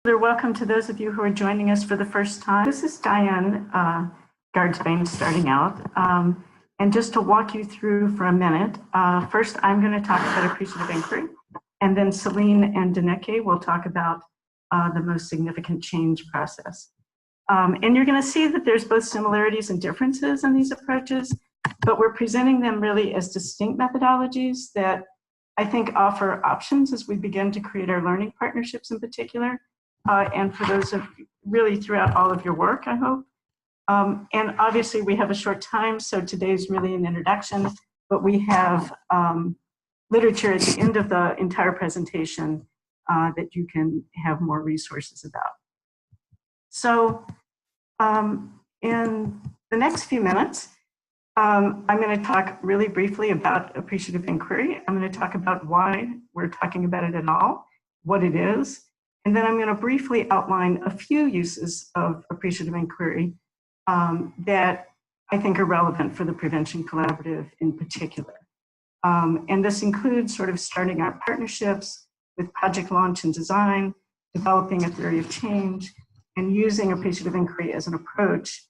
Welcome to those of you who are joining us for the first time. This is Diane Gardsbane starting out. And just to walk you through for a minute, first I'm going to talk about appreciative inquiry, and then Celine and Dieneke will talk about the most significant change process. And you're going to see that there's both similarities and differences in these approaches, but we're presenting them really as distinct methodologies that I think offer options as we begin to create our learning partnerships in particular. And for those of really throughout all of your work, I hope. And obviously we have a short time, so today's really an introduction, but we have literature at the end of the entire presentation that you can have more resources about. So in the next few minutes, I'm going to talk really briefly about appreciative inquiry. I'm going to talk about why we're talking about it at all, what it is, and then I'm going to briefly outline a few uses of appreciative inquiry that I think are relevant for the Prevention Collaborative in particular. And this includes sort of starting our partnerships with project launch and design, developing a theory of change, and using appreciative inquiry as an approach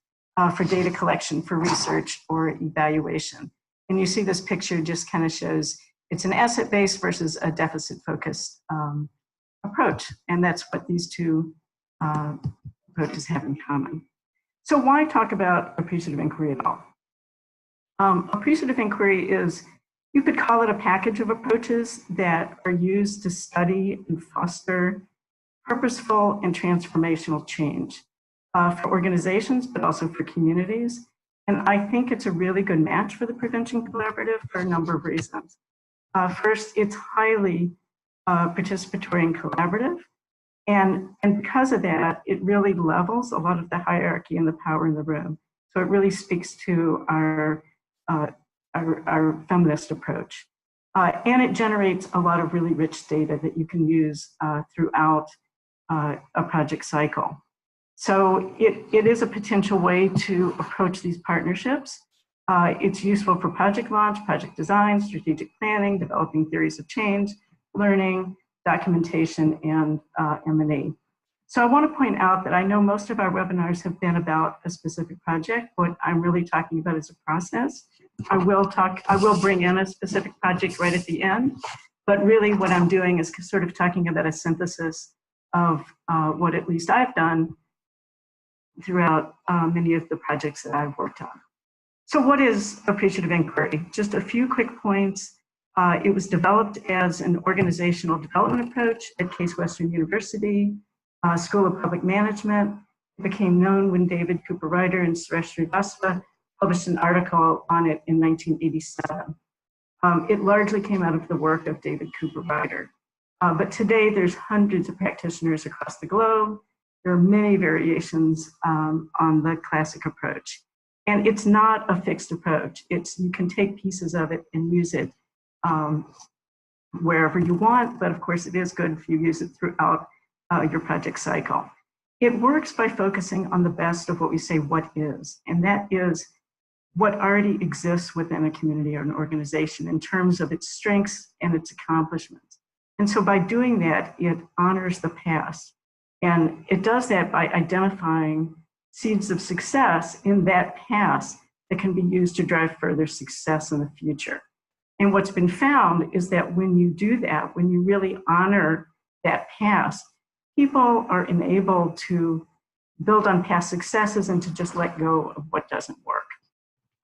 for data collection, for research or evaluation. And you see this picture just kind of shows it's an asset-based versus a deficit-focused approach, and that's what these two approaches have in common. So why talk about appreciative inquiry at all? Appreciative inquiry is, you could call it a package of approaches that are used to study and foster purposeful and transformational change for organizations, but also for communities. And I think it's a really good match for the Prevention Collaborative for a number of reasons. First, it's highly participatory and collaborative. And because of that, it really levels a lot of the hierarchy and the power in the room. So it really speaks to our feminist approach. And it generates a lot of really rich data that you can use throughout a project cycle. So it is a potential way to approach these partnerships. It's useful for project launch, project design, strategic planning, developing theories of change, learning, documentation, and M&E. So I want to point out that I know most of our webinars have been about a specific project. What I'm really talking about is a process. I will bring in a specific project right at the end, but really what I'm doing is sort of talking about a synthesis of what at least I've done throughout many of the projects that I've worked on. So what is appreciative inquiry? Just a few quick points. It was developed as an organizational development approach at Case Western University School of Public Management. It became known when David Cooper Ryder and Suresh Srivastava published an article on it in 1987. It largely came out of the work of David Cooper Ryder. But today there's hundreds of practitioners across the globe. There are many variations on the classic approach. And it's not a fixed approach. You can take pieces of it and use it wherever you want, but of course it is good if you use it throughout your project cycle. It works by focusing on the best of what we say what is, and that is what already exists within a community or an organization in terms of its strengths and its accomplishments. And so by doing that, it honors the past. And it does that by identifying seeds of success in that past that can be used to drive further success in the future. And what's been found is that when you do that, when you really honor that past, people are enabled to build on past successes and to just let go of what doesn't work.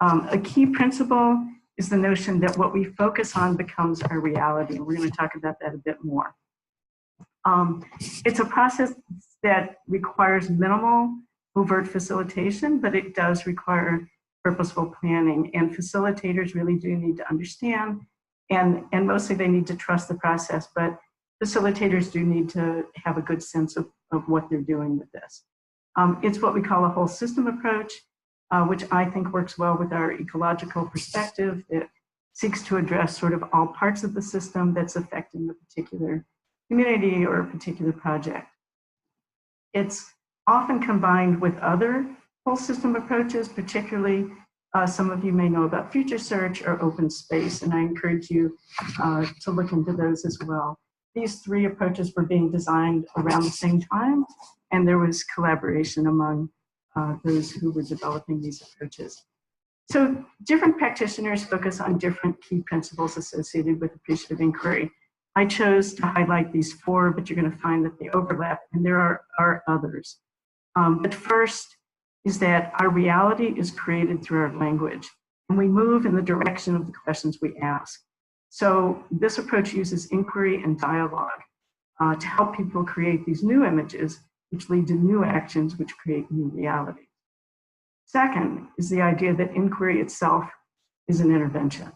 A key principle is the notion that what we focus on becomes our reality. And we're going to talk about that a bit more. It's a process that requires minimal overt facilitation, but it does require purposeful planning, and facilitators really do need to understand, and mostly they need to trust the process, but facilitators do need to have a good sense of what they're doing with this. It's what we call a whole system approach, which I think works well with our ecological perspective that seeks to address sort of all parts of the system that's affecting the particular community or a particular project. It's often combined with other whole system approaches, particularly some of you may know about future search or open space, and I encourage you to look into those as well. these three approaches were being designed around the same time, and there was collaboration among those who were developing these approaches. So different practitioners focus on different key principles associated with appreciative inquiry. I chose to highlight these four, but you're going to find that they overlap, and there are others. But first is that our reality is created through our language, and we move in the direction of the questions we ask. So this approach uses inquiry and dialogue to help people create these new images, which lead to new actions, which create new reality. Second is the idea that inquiry itself is an intervention.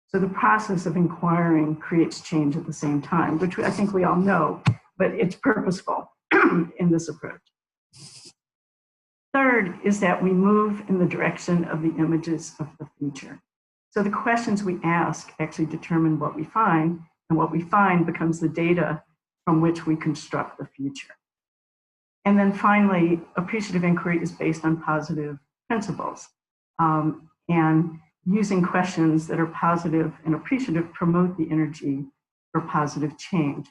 So the process of inquiring creates change at the same time, which I think we all know, but it's purposeful in this approach. Third is that we move in the direction of the images of the future. So the questions we ask actually determine what we find, and what we find becomes the data from which we construct the future. And then finally, appreciative inquiry is based on positive principles. And using questions that are positive and appreciative promote the energy for positive change.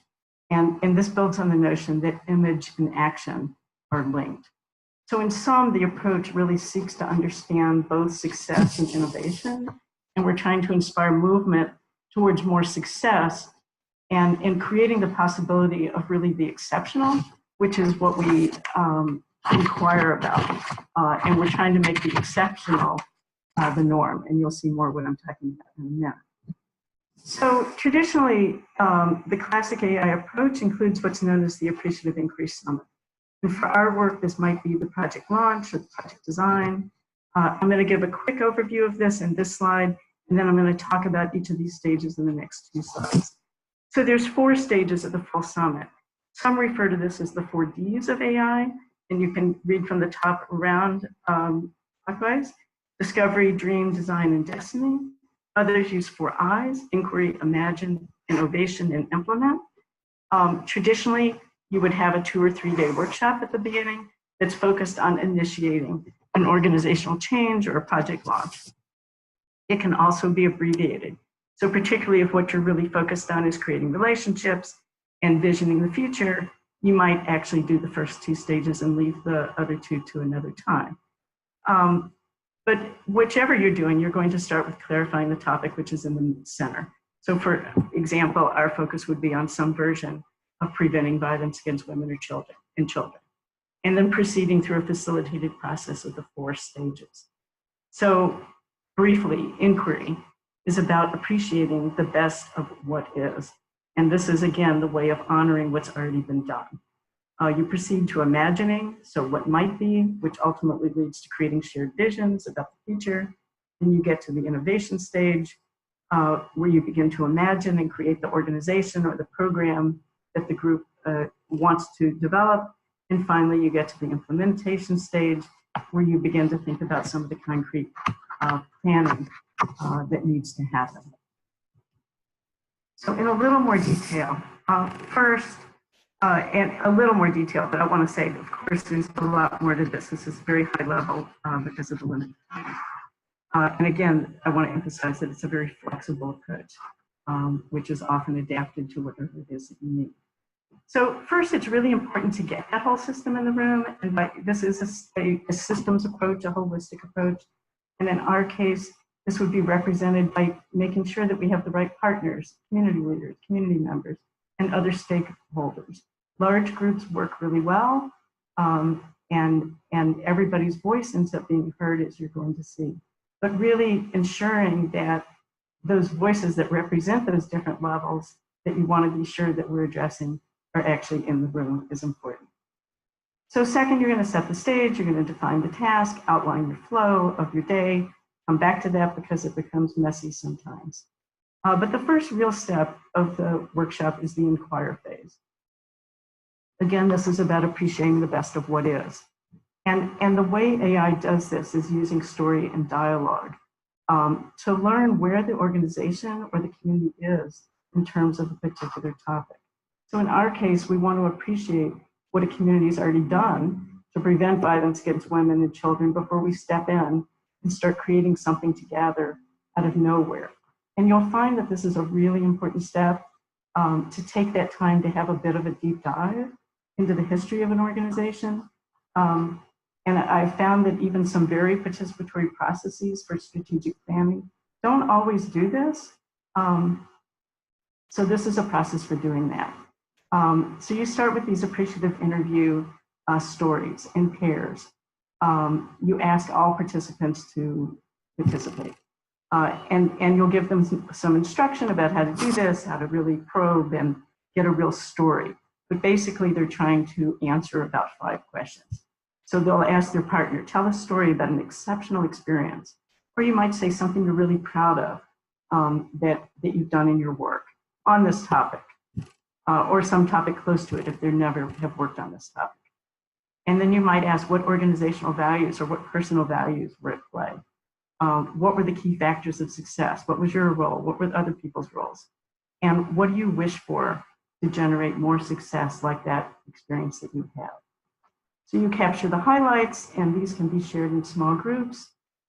And this builds on the notion that image and action are linked. So in sum, the approach really seeks to understand both success and innovation, and we're trying to inspire movement towards more success and in creating the possibility of really the exceptional, which is what we inquire about. And we're trying to make the exceptional the norm, and you'll see more what I'm talking about in a minute. So traditionally, the classic AI approach includes what's known as the Appreciative Inquiry Summit. And for our work, this might be the project launch or the project design. I'm going to give a quick overview of this in this slide, and then I'm going to talk about each of these stages in the next two slides. So there's 4 stages of the full summit. Some refer to this as the 4 Ds of AI, and you can read from the top around clockwise: discovery, dream, design, and destiny. Others use 4 Is: inquiry, imagine, innovation, and implement. Traditionally, you would have a 2 or 3 day workshop at the beginning that's focused on initiating an organizational change or a project launch. It can also be abbreviated. So particularly if what you're really focused on is creating relationships and visioning the future, you might actually do the first 2 stages and leave the other 2 to another time. But whichever you're doing, you're going to start with clarifying the topic, which is in the center. So for example, our focus would be on some version of preventing violence against women or children, and then proceeding through a facilitated process of the 4 stages. So briefly, inquiry is about appreciating the best of what is. And this is, again, the way of honoring what's already been done. You proceed to imagining, so what might be, which ultimately leads to creating shared visions about the future. Then you get to the innovation stage, where you begin to imagine and create the organization or the program that the group wants to develop. And finally, you get to the implementation stage, where you begin to think about some of the concrete planning that needs to happen. So in a little more detail, first, and a little more detail, but I want to say, of course, there's a lot more to this. This is very high level because of the limited time. And again, I want to emphasize that it's a very flexible approach, which is often adapted to whatever it is that you need. So first, it's really important to get that whole system in the room. And this is a systems approach, a holistic approach. And in our case, this would be represented by making sure that we have the right partners, community leaders, community members, and other stakeholders. Large groups work really well, and everybody's voice ends up being heard, as you're going to see. But really ensuring that those voices that represent those different levels that you want to be sure that we're addressing are actually in the room is important. So second, you're going to set the stage, you're going to define the task, outline your flow of your day, come back to that because it becomes messy sometimes. But the first real step of the workshop is the Inquire Phase. Again, this is about appreciating the best of what is. And the way AI does this is using story and dialogue to learn where the organization or the community is in terms of a particular topic. So in our case, we want to appreciate what a community has already done to prevent violence against women and children before we step in and start creating something together out of nowhere. And you'll find that this is a really important step. to take that time to have a bit of a deep dive into the history of an organization. And I found that even some very participatory processes for strategic planning don't always do this. So this is a process for doing that. So you start with these appreciative interview stories in pairs. You ask all participants to participate. And you'll give them some instruction about how to do this, how to really probe and get a real story. But basically, they're trying to answer about 5 questions. So they'll ask their partner, tell a story about an exceptional experience. Or you might say something you're really proud of that you've done in your work on this topic, or some topic close to it if they never have worked on this topic. And then you might ask what organizational values or what personal values were at play. What were the key factors of success? What was your role? What were other people's roles? And what do you wish for to generate more success like that experience that you have? So you capture the highlights, and these can be shared in small groups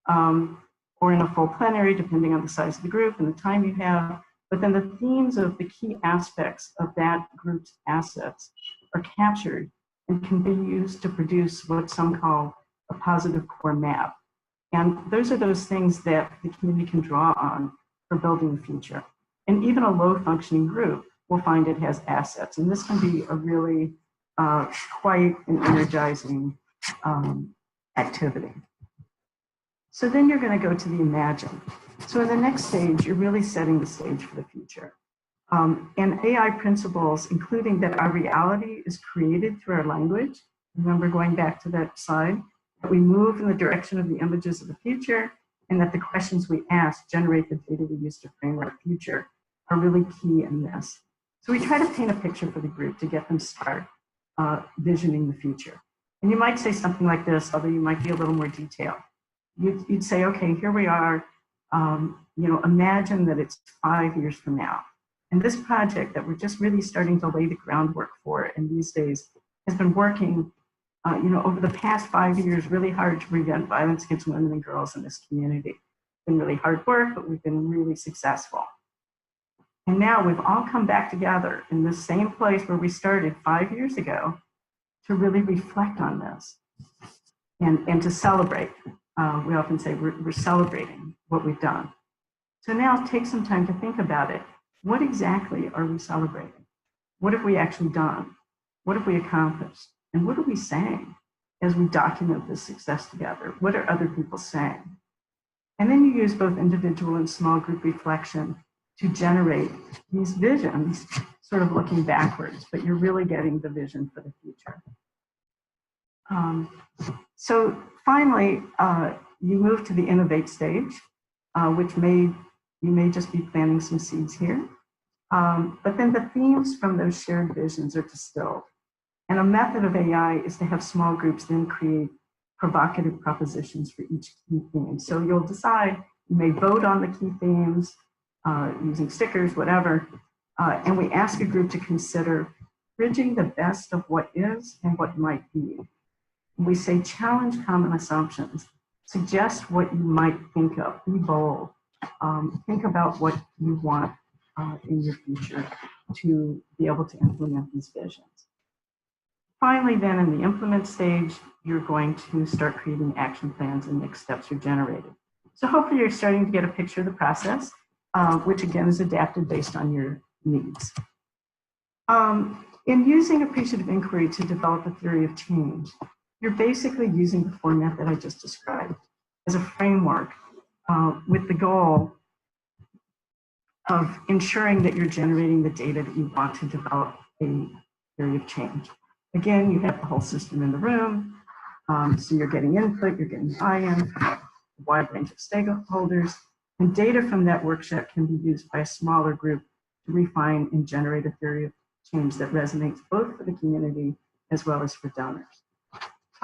or in a full plenary, depending on the size of the group and the time you have. But then the themes of the key aspects of that group's assets are captured and can be used to produce what some call a positive core map. And those are those things that the community can draw on for building the future. And even a low functioning group will find it has assets. And this can be a really quite an energizing activity. So then you're going to go to the imagine. So in the next stage, you're really setting the stage for the future. And AI principles, including that our reality is created through our language. Remember going back to that slide, that we move in the direction of the images of the future, and that the questions we ask generate the data we use to frame our future are really key in this. So we try to paint a picture for the group to get them start visioning the future. And you might say something like this, although you might be a little more detailed. You'd say, okay, here we are, imagine that it's 5 years from now. And this project that we're just really starting to lay the groundwork for in these days has been working over the past 5 years, really hard to prevent violence against women and girls in this community. It's been really hard work, but we've been really successful. And now we've all come back together in the same place where we started 5 years ago to really reflect on this and to celebrate. We often say we're celebrating what we've done. So now take some time to think about it. What exactly are we celebrating? What have we actually done? What have we accomplished? And what are we saying as we document this success together? What are other people saying? And then you use both individual and small group reflection to generate these visions, sort of looking backwards, but you're really getting the vision for the future. So finally, you move to the Innovate stage, which you may just be planting some seeds here. But then the themes from those shared visions are distilled. And a method of AI is to have small groups then create provocative propositions for each key theme. So you'll decide, you may vote on the key themes using stickers, whatever, and we ask a group to consider bridging the best of what is and what might be. We say challenge common assumptions, suggest what you might think of, be bold, think about what you want in your future to be able to implement these visions. Finally, then in the implement stage, you're going to start creating action plans and next steps are generated. So hopefully you're starting to get a picture of the process, which again is adapted based on your needs. In using appreciative inquiry to develop a theory of change, you're basically using the format that I just described as a framework with the goal of ensuring that you're generating the data that you want to develop a theory of change. Again, you have the whole system in the room, so you're getting input, you're getting buy-in from a wide range of stakeholders, and data from that workshop can be used by a smaller group to refine and generate a theory of change that resonates both for the community as well as for donors.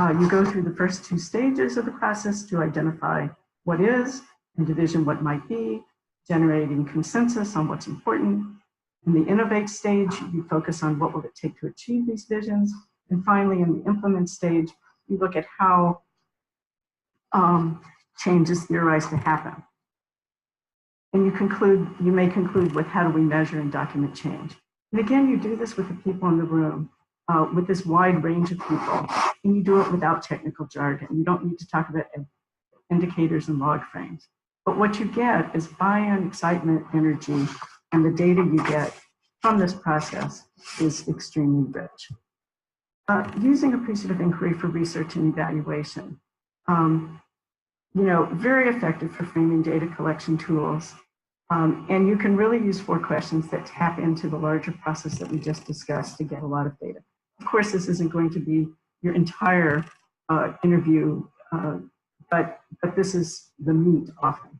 You go through the first 2 stages of the process to identify what is and division what might be, generating consensus on what's important. In the Innovate stage, you focus on what will it take to achieve these visions. And finally, in the Implement stage, you look at how change is theorized to happen. And you may conclude with how do we measure and document change. And again, you do this with the people in the room, with this wide range of people, and you do it without technical jargon. You don't need to talk about indicators and log frames. But what you get is buy-in, excitement, energy, and the data you get from this process is extremely rich. Using appreciative inquiry for research and evaluation, very effective for framing data collection tools. And you can really use 4 questions that tap into the larger process that we just discussed to get a lot of data. Of course, this isn't going to be your entire interview, but this is the meat often.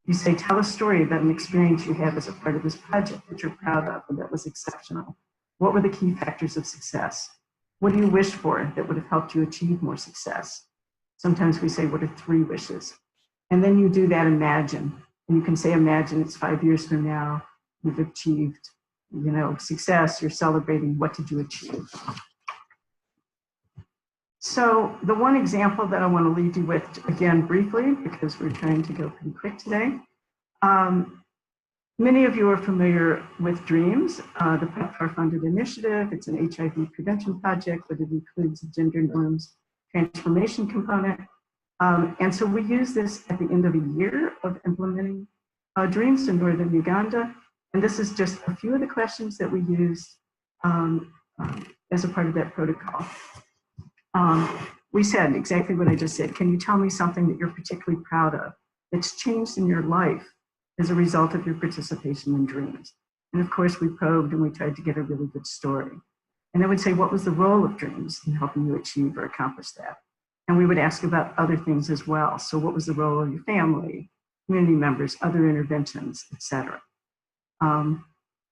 You say, tell a story about an experience you had as a part of this project that you're proud of and that was exceptional. What were the key factors of success? What do you wish for that would have helped you achieve more success? Sometimes we say, what are 3 wishes? And then you do that imagine. And you can say, imagine it's 5 years from now, you've achieved, success, you're celebrating, what did you achieve? So the one example that I want to leave you with, again, briefly, because we're trying to go pretty quick today. Many of you are familiar with DREAMS, the PEPFAR-funded initiative. It's an HIV prevention project, but it includes a gender norms transformation component. And so we use this at the end of a year of implementing DREAMS in northern Uganda. And this is just a few of the questions that we used as a part of that protocol. We said exactly what I just said. Can you tell me something that you're particularly proud of that's changed in your life as a result of your participation in DREAMS? And of course, we probed and we tried to get a really good story. And I would say, what was the role of DREAMS in helping you achieve or accomplish that? And we would ask about other things as well. So what was the role of your family, community members, other interventions, et cetera? And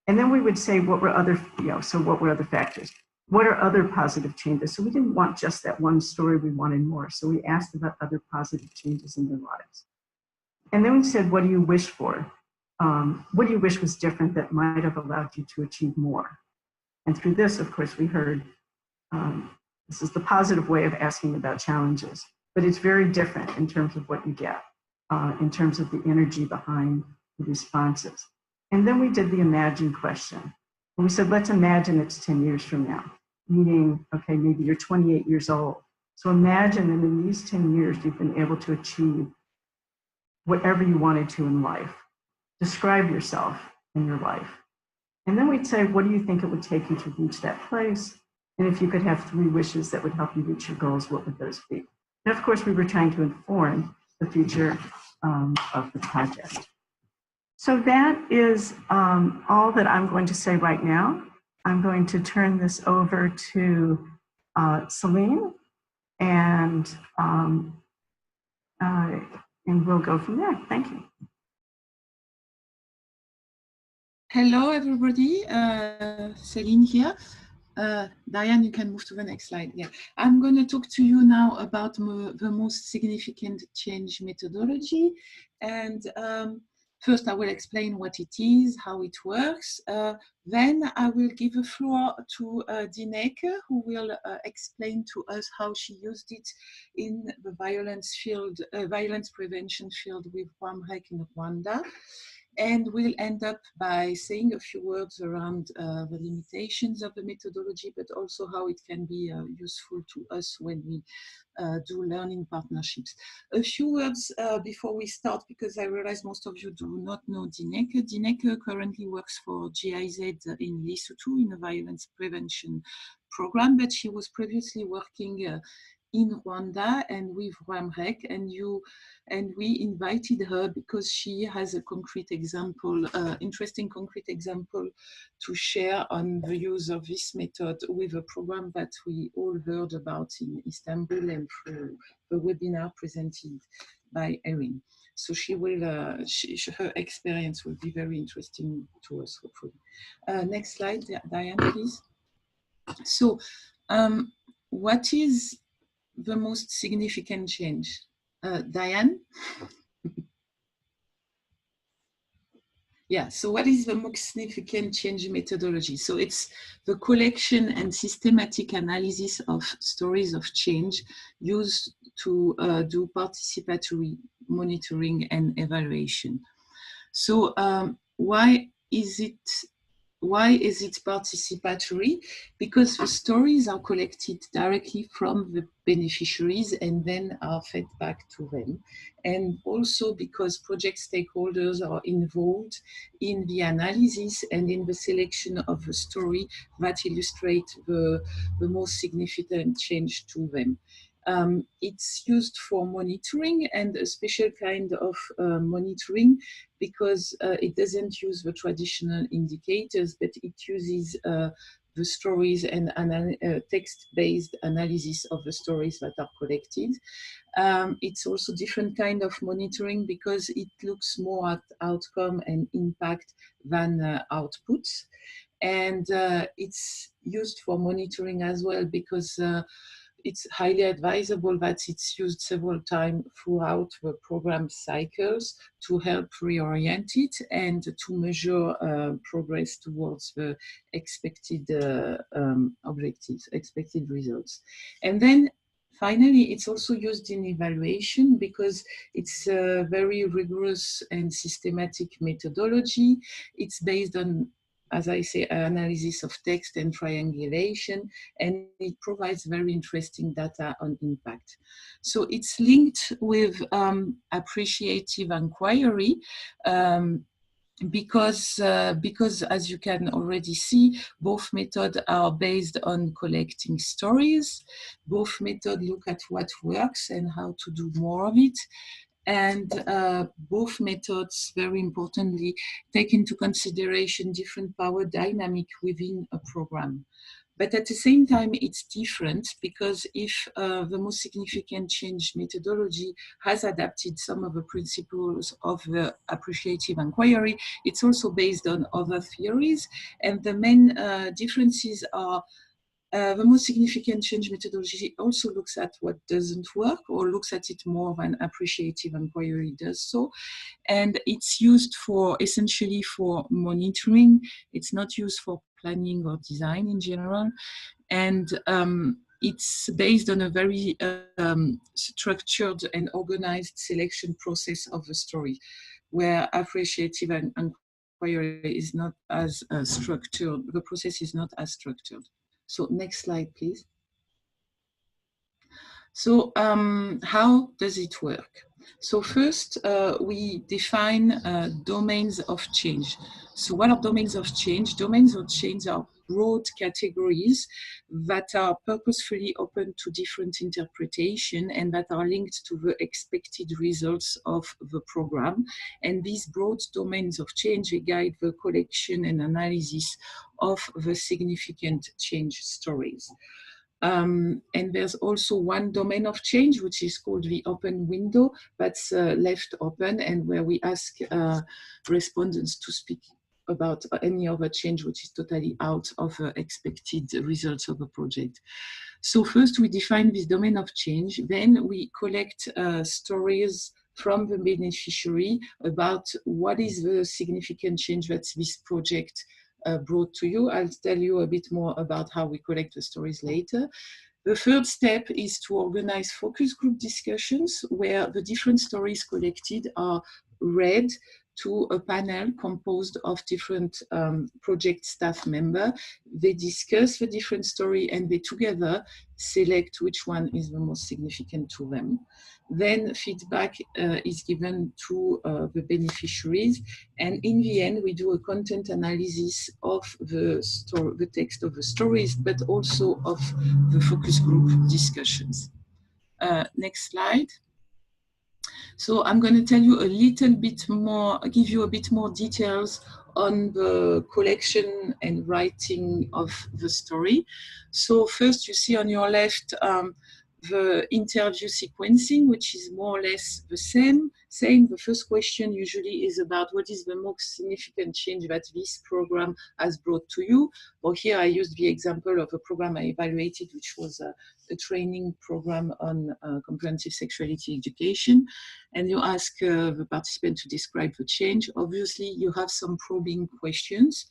then we would say, what were other, what were other factors? What are other positive changes? So we didn't want just that one story, we wanted more. So we asked about other positive changes in their lives. And then we said, what do you wish for? What do you wish was different that might have allowed you to achieve more? And through this, of course, we heard, this is the positive way of asking about challenges, but it's very different in terms of what you get, in terms of the energy behind the responses. And then we did the imagine question. And we said, let's imagine it's 10 years from now, meaning, okay, maybe you're 28 years old. So imagine that in these 10 years, you've been able to achieve whatever you wanted to in life. Describe yourself in your life. And then we'd say, what do you think it would take you to reach that place? And if you could have 3 wishes that would help you reach your goals, what would those be? And of course, we were trying to inform the future of the project. So that is all that I'm going to say right now. I'm going to turn this over to Celine, and we'll go from there. Thank you. Hello, everybody. Celine here. Diane, you can move to the next slide. Yeah, I'm going to talk to you now about the most significant change methodology. And first, I will explain what it is, how it works. Then I will give the floor to Dieneke, who will explain to us how she used it in the violence field, violence prevention field with Huurne in Rwanda. And we'll end up by saying a few words around the limitations of the methodology, but also how it can be useful to us when we do learning partnerships. A few words before we start, because I realize most of you do not know Dieneke. Dieneke currently works for GIZ in Lesotho in a violence prevention program, but she was previously working in Rwanda and with Huurne, and we invited her because she has a concrete example, interesting concrete example to share on the use of this method with a program that we all heard about in Istanbul and through the webinar presented by Erin. So she will, her experience will be very interesting to us, hopefully. Next slide, Diane, please. So what is the most significant change? Diane? Yeah, so what is the most significant change methodology? So it's the collection and systematic analysis of stories of change used to do participatory monitoring and evaluation. So why is it why is it participatory? Because the stories are collected directly from the beneficiaries and then are fed back to them. And also because project stakeholders are involved in the analysis and in the selection of a story that illustrate the most significant change to them. It's used for monitoring, and a special kind of monitoring, because it doesn't use the traditional indicators, but it uses the stories and text-based analysis of the stories that are collected. It's also different kind of monitoring because it looks more at outcome and impact than outputs. And it's used for monitoring as well because it's highly advisable that it's used several times throughout the program cycles to help reorient it and to measure progress towards the expected objectives, expected results. And then finally, it's also used in evaluation because it's a very rigorous and systematic methodology. It's based on, as I say, analysis of text and triangulation, and it provides very interesting data on impact. So it's linked with appreciative inquiry, because as you can already see, both methods are based on collecting stories. Both methods look at what works and how to do more of it. And both methods, very importantly, take into consideration different power dynamic within a program. But at the same time, it's different because if the most significant change methodology has adapted some of the principles of the appreciative inquiry, it's also based on other theories. And the main differences are the most significant change methodology also looks at what doesn't work, or looks at it more than appreciative inquiry does so. And it's used for essentially for monitoring. It's not used for planning or design in general. And it's based on a very structured and organized selection process of the story, where appreciative inquiry is not as structured. The process is not as structured. So next slide, please. So how does it work? So first, we define domains of change. So what are domains of change? Domains of change are broad categories that are purposefully open to different interpretation and that are linked to the expected results of the program. And these broad domains of change, they guide the collection and analysis of the significant change stories. And there's also one domain of change, which is called the open window, that's left open, and where we ask respondents to speak about any other change which is totally out of expected results of a project. So first we define this domain of change, then we collect stories from the beneficiary about what is the significant change that this project brought to you. I'll tell you a bit more about how we collect the stories later. The third step is to organize focus group discussions where the different stories collected are read to a panel composed of different project staff members. They discuss the different story and they together select which one is the most significant to them. Then feedback is given to the beneficiaries, and in the end we do a content analysis of the text of the stories, but also of the focus group discussions. Next slide. So I'm going to tell you a little bit more, give you a bit more details on the collection and writing of the story. So first you see on your left the interview sequencing, which is more or less the same. The first question usually is about what is the most significant change that this program has brought to you. Or here I used the example of a program I evaluated, which was a training program on comprehensive sexuality education. And you ask the participant to describe the change. Obviously, you have some probing questions.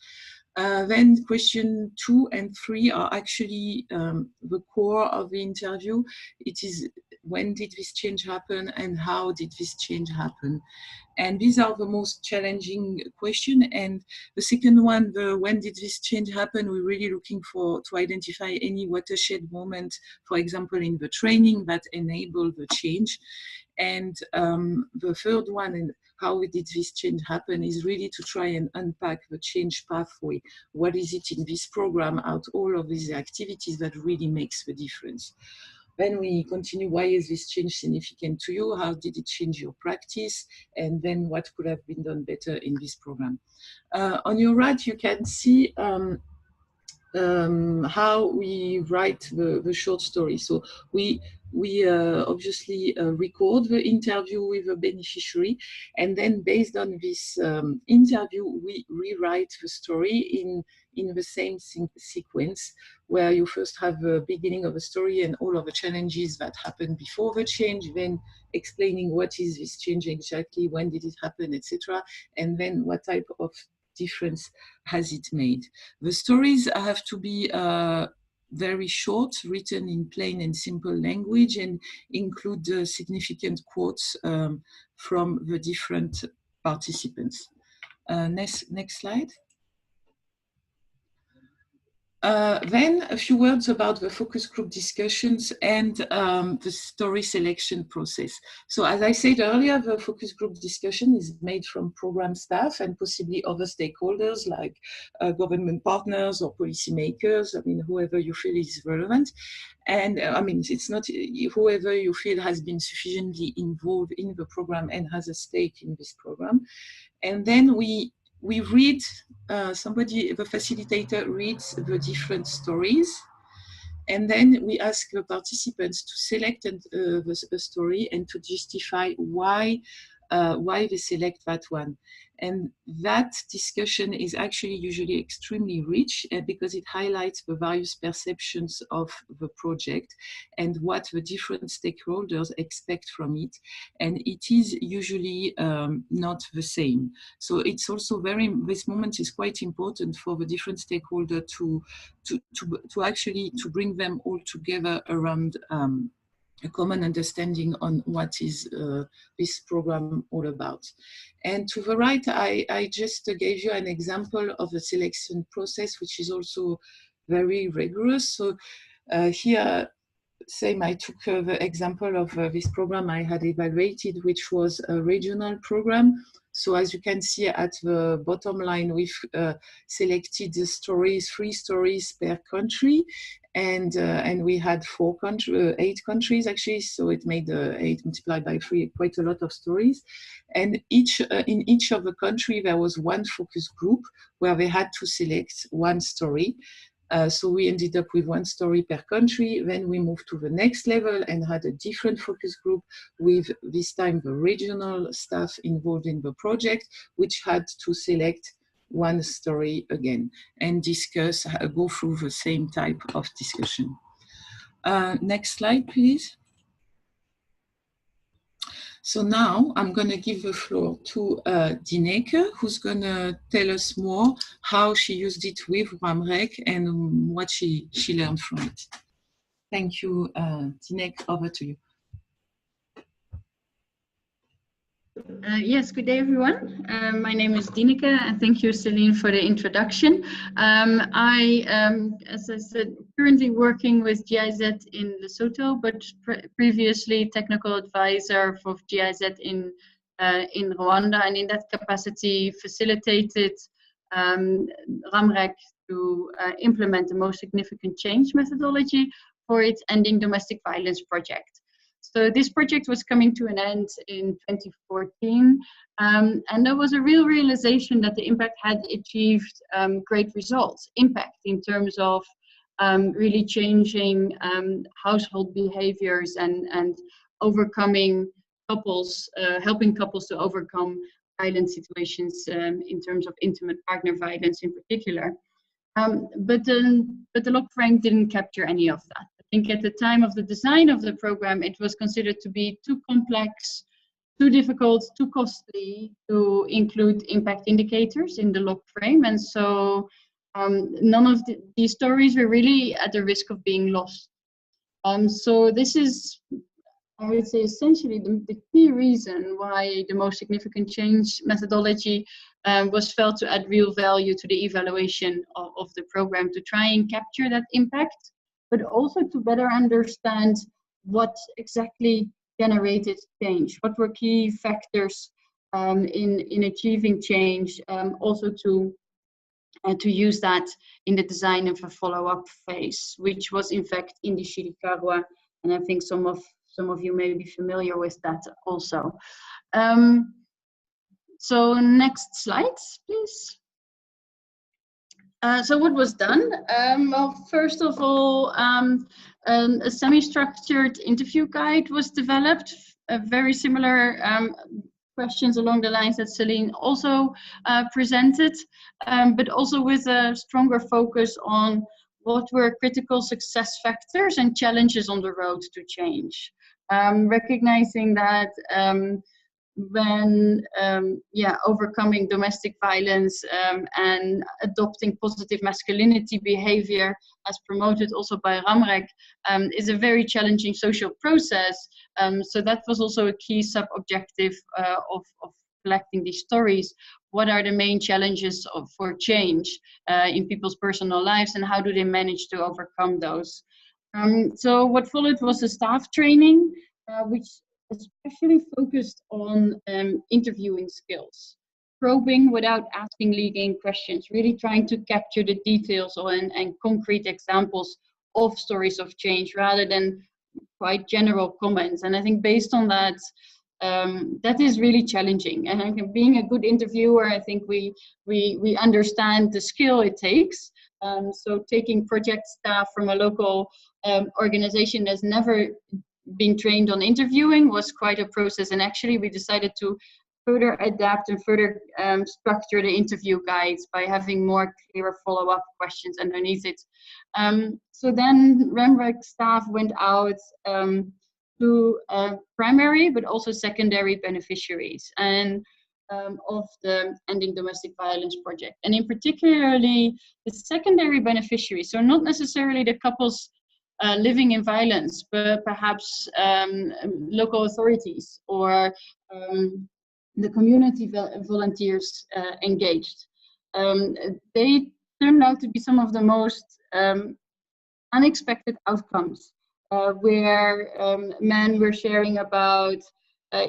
Then question 2 and 3 are actually the core of the interview. It is when did this change happen and how did this change happen? And these are the most challenging question. And the second one, the when did this change happen, we're really looking to identify any watershed moment, for example, in the training that enable the change. And the third one, and how did this change happen, is really to try and unpack the change pathway. What is it in this program, out all of these activities, that really makes the difference? Then we continue, why is this change significant to you? How did it change your practice? And then what could have been done better in this program? On your right, you can see how we write the short story. So we obviously record the interview with the beneficiary, and then based on this interview, we rewrite the story in the same sequence, where you first have the beginning of the story and all of the challenges that happened before the change, then explaining what is this change exactly, when did it happen, etc., and then what type of difference has it made. The stories have to be very short, written in plain and simple language, and include significant quotes from the different participants. Next slide. Then a few words about the focus group discussions and the story selection process. So as I said earlier, the focus group discussion is made from program staff and possibly other stakeholders like government partners or policymakers, I mean, whoever you feel is relevant. And I mean, it's not whoever you feel has been sufficiently involved in the program and has a stake in this program. And then we read, the facilitator reads the different stories, and then we ask the participants to select a story and to justify why they select that one. And that discussion is actually usually extremely rich because it highlights the various perceptions of the project and what the different stakeholders expect from it. And it is usually not the same. So it's also this moment is quite important for the different stakeholders to actually bring them all together around a common understanding on what is this program all about. And to the right, I just gave you an example of the selection process, which is also very rigorous. So here, same, I took the example of this program I had evaluated, which was a regional program. So as you can see at the bottom line, we've selected the stories, 3 stories per country. And we had 8 countries actually, so it made 8 multiplied by 3, quite a lot of stories. And in each of the country, there was one focus group where they had to select one story. So we ended up with 1 story per country. Then we moved to the next level and had a different focus group with this time the regional staff involved in the project, which had to select 1 story again and discuss, go through the same type of discussion. Next slide, please. So now I'm going to give the floor to Dieneke, who's going to tell us more how she used it with RAMREC and what she learned from it. Thank you, Dieneke, over to you. Yes, good day, everyone. My name is Dieneke, and thank you, Celine, for the introduction. I am, as I said, currently working with GIZ in Lesotho, but previously technical advisor for GIZ in Rwanda, and in that capacity facilitated RAMREC to implement the most significant change methodology for its Ending Domestic Violence project. So this project was coming to an end in 2014, and there was a real realization that the impact had achieved great results. Impact in terms of really changing household behaviors and overcoming couples, helping couples to overcome violent situations in terms of intimate partner violence in particular. But the log frame didn't capture any of that. I think at the time of the design of the program, it was considered to be too complex, too difficult, too costly to include impact indicators in the log frame. And so none of these stories were really at the risk of being lost. So this is I would say essentially the key reason why the most significant change methodology was felt to add real value to the evaluation of the program, to try and capture that impact, but also to better understand what exactly generated change, what were key factors in achieving change, also to use that in the design of a follow-up phase, which was in fact in the Chiricahua, and I think some of you may be familiar with that also. So next slides, please. So what was done? Well, first of all, a semi-structured interview guide was developed, very similar questions along the lines that Celine also presented, but also with a stronger focus on what were critical success factors and challenges on the road to change. Recognizing that when overcoming domestic violence and adopting positive masculinity behavior as promoted also by Ramrek is a very challenging social process. So that was also a key sub-objective of collecting these stories. What are the main challenges for change in people's personal lives, and how do they manage to overcome those? So what followed was a staff training, which especially focused on interviewing skills, probing without asking leading questions, really trying to capture the details and concrete examples of stories of change rather than quite general comments. And I think based on that, that is really challenging. And I think being a good interviewer, I think we understand the skill it takes. So taking project staff from a local organization that's never being trained on interviewing was quite a process, and actually we decided to further adapt and further structure the interview guides by having more clear follow-up questions underneath it. So then Ramrek staff went out to primary but also secondary beneficiaries and of the Ending Domestic Violence project, and in particularly the secondary beneficiaries, so not necessarily the couples living in violence, but perhaps local authorities or the community volunteers engaged. They turned out to be some of the most unexpected outcomes, where men were sharing about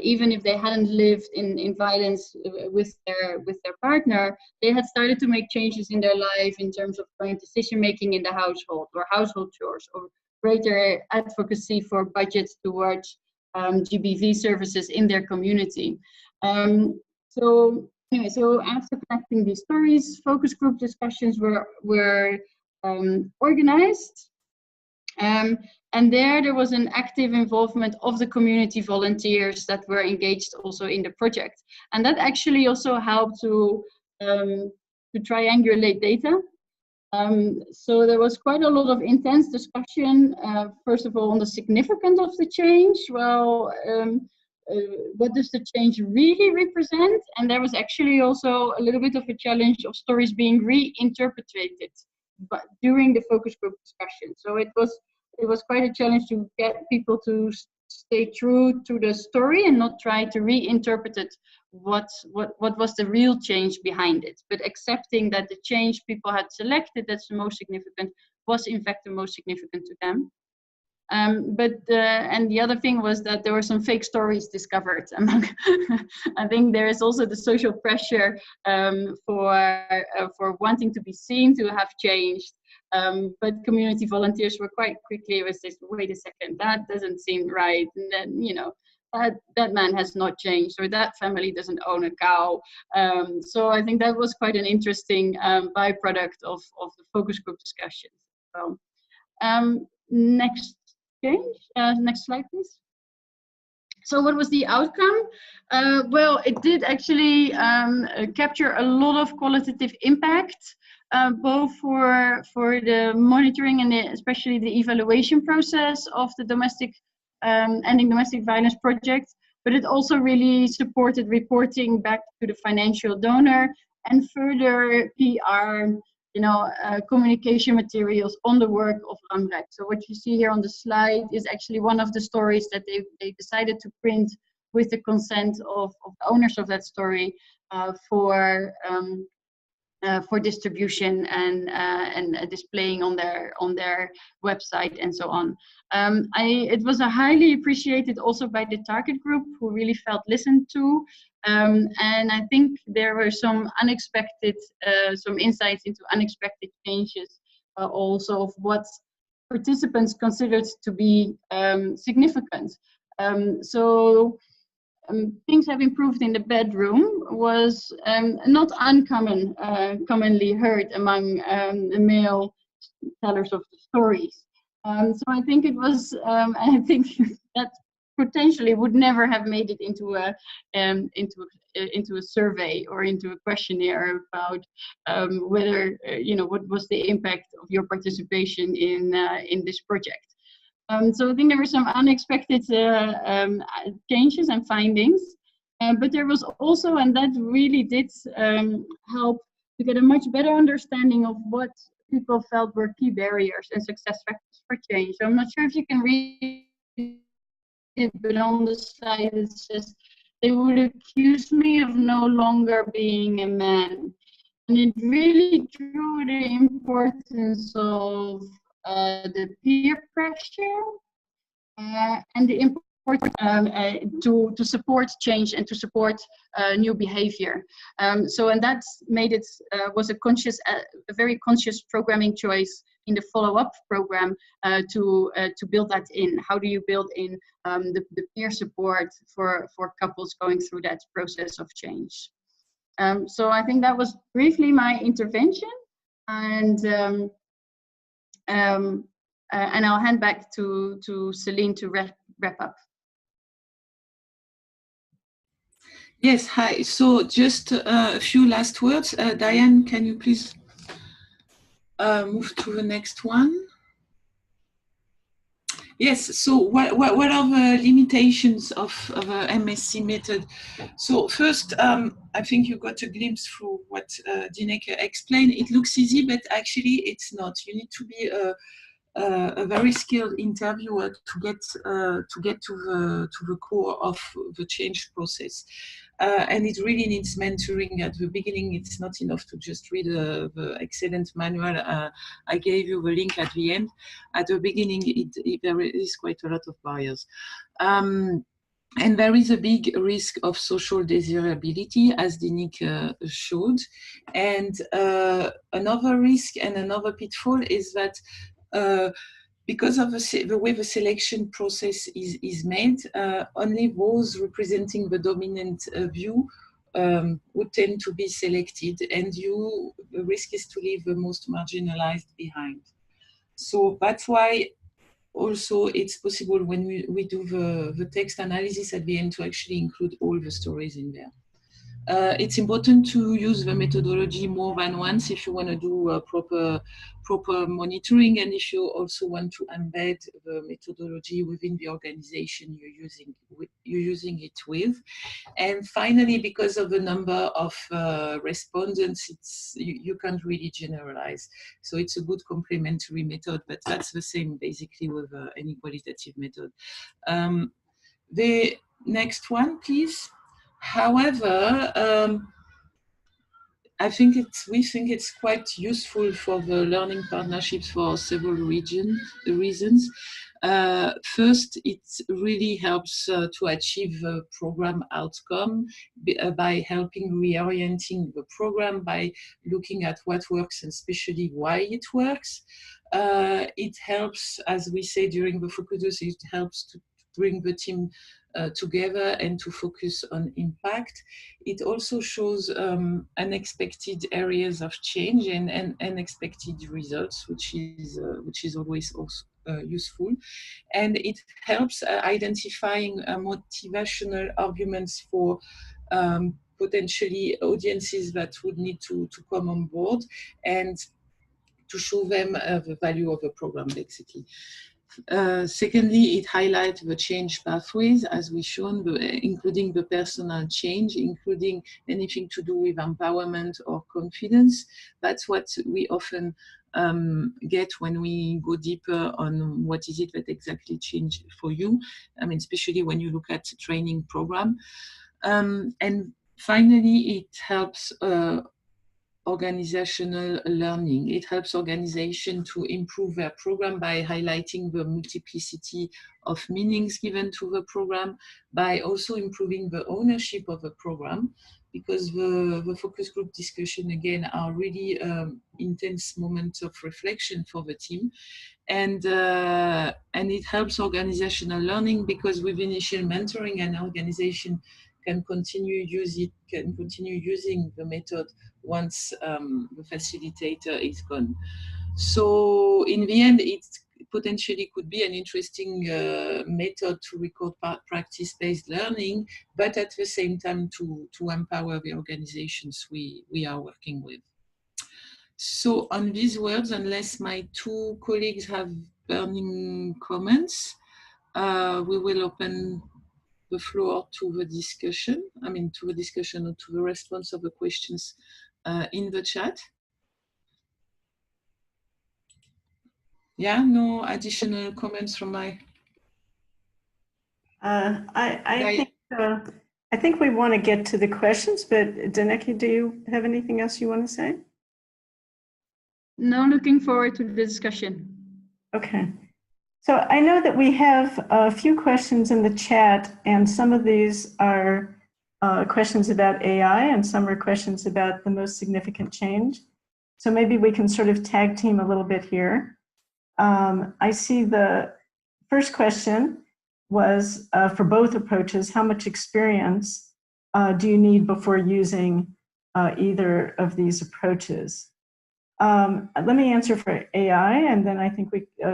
even if they hadn't lived in violence with their partner, they had started to make changes in their life in terms of decision making in the household or household chores, or greater advocacy for budgets towards GBV services in their community. So anyway, so after collecting these stories, focus group discussions were organized. And there was an active involvement of the community volunteers that were engaged also in the project. And that actually also helped to triangulate data. So there was quite a lot of intense discussion, first of all, on the significance of the change. Well, what does the change really represent? And there was actually also a little bit of a challenge of stories being reinterpreted but during the focus group discussion. So it was quite a challenge to get people to stay true to the story and not try to reinterpret it, what was the real change behind it, but accepting that the change people had selected that's the most significant was in fact the most significant to them. And the other thing was that there were some fake stories discovered among I think there is also the social pressure for wanting to be seen to have changed. But community volunteers were quite quickly with this, wait a second, that doesn't seem right. And then, you know, that man has not changed, or that family doesn't own a cow. So I think that was quite an interesting byproduct of the focus group discussions. So, next slide, please. So what was the outcome? Well, it did actually capture a lot of qualitative impact, both for the monitoring and especially the evaluation process of the Ending Domestic Violence project, but it also really supported reporting back to the financial donor and further PR communication materials on the work of Ramrek. So what you see here on the slide is actually one of the stories that they decided to print with the consent of the owners of that story for distribution and displaying on their website and so on. It was highly appreciated also by the target group, who really felt listened to. And I think there were some unexpected, some insights into unexpected changes, also of what participants considered to be significant. Things have improved in the bedroom was not uncommon, commonly heard among the male tellers of the stories. So I think it was, I think that potentially would never have made it into a survey or into a questionnaire about whether what was the impact of your participation in this project. So I think there were some unexpected changes and findings, but there was also, and that really did help to get a much better understanding of what people felt were key barriers and success factors for change. So I'm not sure if you can read it, but on the slide it says, they would accuse me of no longer being a man. And it really drew the importance of the peer pressure and the importance to support change and to support new behavior. And that made it was a very conscious programming choice in the follow-up program to build that in. How do you build in the peer support for couples going through that process of change? So I think that was briefly my intervention, and I'll hand back to Celine to wrap up. Yes, hi. So just a few last words. Diane, can you please move to the next one? Yes, so what are the limitations of the MSc method? So first, I think you got a glimpse through what Dieneke explained. It looks easy, but actually it's not. You need to be a very skilled interviewer to get to the core of the change process. And it really needs mentoring at the beginning. It's not enough to just read the excellent manual. I gave you the link at the end. At the beginning, there is quite a lot of barriers. And there is a big risk of social desirability, as Dieneke showed. And another risk and another pitfall is that because of the way the selection process is made, only those representing the dominant view would tend to be selected, and the risk is to leave the most marginalized behind. So that's why also it's possible when we do the text analysis at the end to actually include all the stories in there. It's important to use the methodology more than once if you want to do proper monitoring, and if you also want to embed the methodology within the organization you're using it with. And finally, because of the number of respondents, you can't really generalize. So it's a good complementary method, but that's the same basically with any qualitative method. The next one, please. However, we think it's quite useful for the learning partnerships for several reasons. First, it really helps to achieve the program outcome by helping reorienting the program, by looking at what works and especially why it works. It helps, as we say during the focus, it helps to bring the team together and to focus on impact. It also shows unexpected areas of change and unexpected results, which is always also useful. And it helps identifying motivational arguments for potentially audiences that would need to come on board, and to show them the value of the program, basically. Secondly, it highlights the change pathways, as we shown, including the personal change, including anything to do with empowerment or confidence. That's what we often get when we go deeper on what is it that exactly changed for you. I mean, especially when you look at training program. And finally, it helps organizational learning. It helps organization to improve their program by highlighting the multiplicity of meanings given to the program, by also improving the ownership of the program, because the focus group discussion, again, are really intense moments of reflection for the team. And it helps organizational learning, because with initial mentoring, an organization can continue using the method once the facilitator is gone. So in the end, it potentially could be an interesting method to record practice-based learning, but at the same time to empower the organizations we are working with. So on these words, unless my two colleagues have burning comments, we will open the floor to the discussion, or to the response of the questions in the chat. Yeah, no additional comments from my... I think we want to get to the questions, but Dieneke, do you have anything else you want to say? No, looking forward to the discussion. Okay. So I know that we have a few questions in the chat, and some of these are questions about AI, and some are questions about the most significant change. So maybe we can sort of tag team a little bit here. I see the first question was for both approaches, how much experience do you need before using either of these approaches? Let me answer for AI, and then I think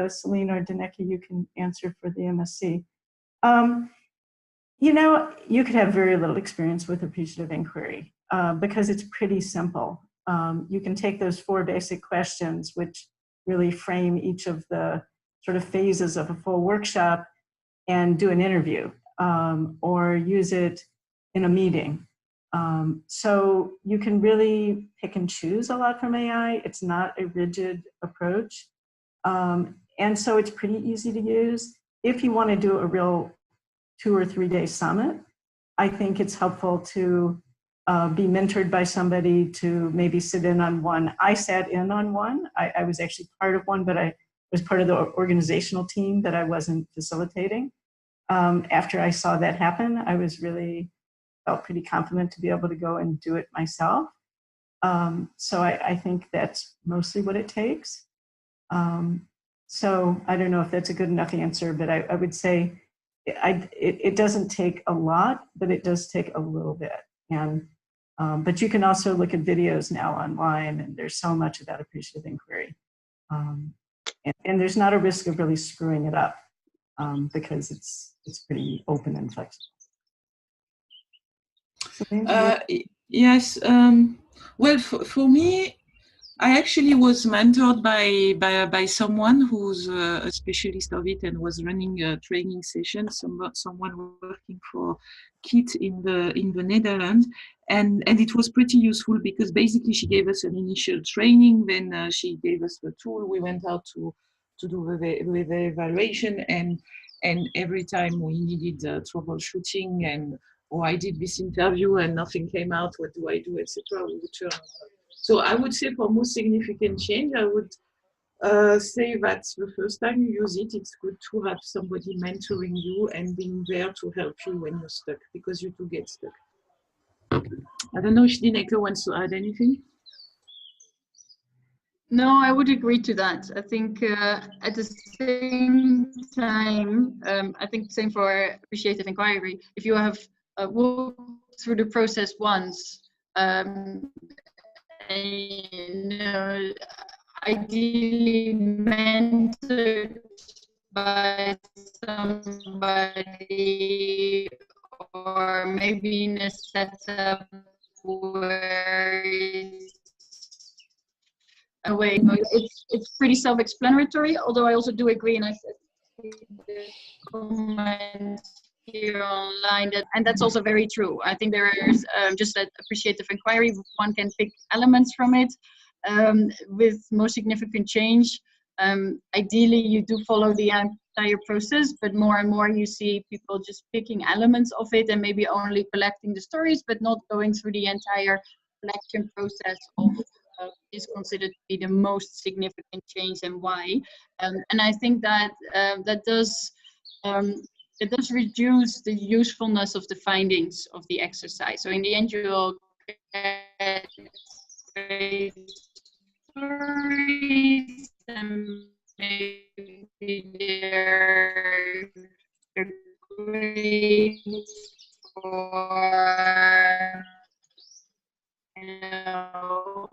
Celine or Dieneke, you can answer for the MSc. You know, you could have very little experience with appreciative inquiry because it's pretty simple. You can take those 4 basic questions, which really frame each of the sort of phases of a full workshop, and do an interview or use it in a meeting. So you can really pick and choose a lot from AI. It's not a rigid approach. And so it's pretty easy to use. If you want to do a real 2 or 3 day summit, I think it's helpful to be mentored by somebody, to maybe sit in on one. I sat in on one. I was actually part of one, but I was part of the organizational team that I wasn't facilitating. After I saw that happen, I was really felt pretty confident to be able to go and do it myself. So I think that's mostly what it takes. So I don't know if that's a good enough answer, but I would say it doesn't take a lot, but it does take a little bit. And but you can also look at videos now online, and there's so much about appreciative inquiry. And there's not a risk of really screwing it up because it's pretty open and flexible. Yes. Well, for me, I actually was mentored by someone who's a specialist of it and was running a training session. Someone working for KIT in the Netherlands, and it was pretty useful because basically she gave us an initial training. Then she gave us the tool. We went out to do the evaluation, and every time we needed troubleshooting and I did this interview and nothing came out, what do I do, etc. We would turn. So I would say for most significant change, I would say that the first time you use it, it's good to have somebody mentoring you and being there to help you when you're stuck, because you do get stuck. I don't know if Dieneke wants to add anything. No, I would agree to that. I think at the same time, I think the same for appreciative inquiry. If you have walked through the process once, and, you know, ideally mentored by somebody, or maybe in a setup where it's pretty self-explanatory, although I also do agree, and I the comments here online, and that's also very true. I think there is just that appreciative inquiry, one can pick elements from it. With more significant change, ideally you do follow the entire process, but more and more you see people just picking elements of it and maybe only collecting the stories, but not going through the entire collection process of is considered to be the most significant change and why. And I think that it does reduce the usefulness of the findings of the exercise. So in the end, you'll get stories and maybe they're great for, you know,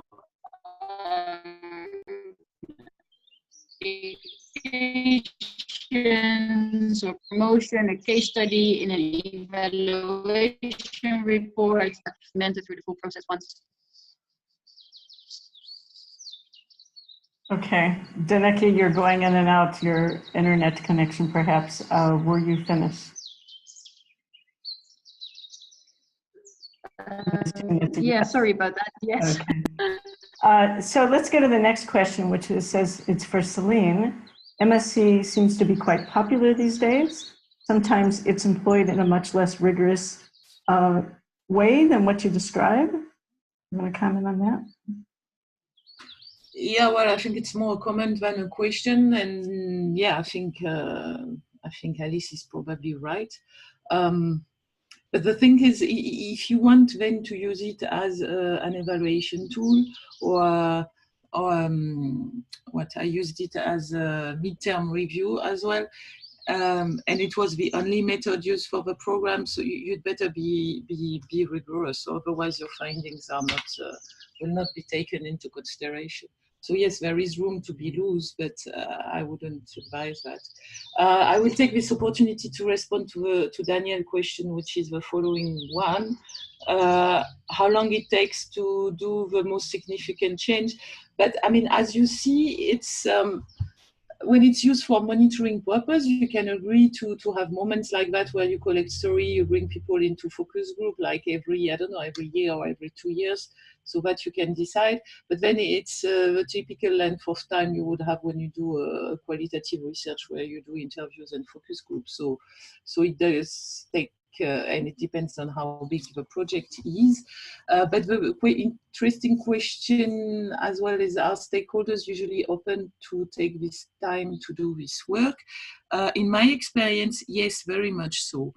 or promotion, a case study in an evaluation report, documented through the full process once. Okay, Dieneke, you're going in and out, your internet connection perhaps. Were you finished? Yeah, sorry about that, yes. Okay. So let's go to the next question, which says it's for Celine. MSc seems to be quite popular these days. Sometimes it's employed in a much less rigorous way than what you describe. You want to comment on that? Yeah, well, I think it's more a comment than a question, and yeah, I think Alice is probably right. But the thing is, if you want then to use it as an evaluation tool, or what I used it as a midterm review as well, and it was the only method used for the program, so you'd better be rigorous, otherwise your findings are not will not be taken into consideration. So yes, there is room to be loose, but I wouldn't advise that. I will take this opportunity to respond to Daniel's question, which is the following one. How long it takes to do the most significant change. But I mean, as you see, it's when it's used for monitoring purpose, you can agree to have moments like that where you collect story, you bring people into focus group like every, I don't know, every year or every 2 years, so that you can decide. But then it's the typical length of time you would have when you do a qualitative research where you do interviews and focus groups. So it does take, and it depends on how big the project is. But the interesting question as well is, are stakeholders usually open to take this time to do this work? In my experience, yes, very much so.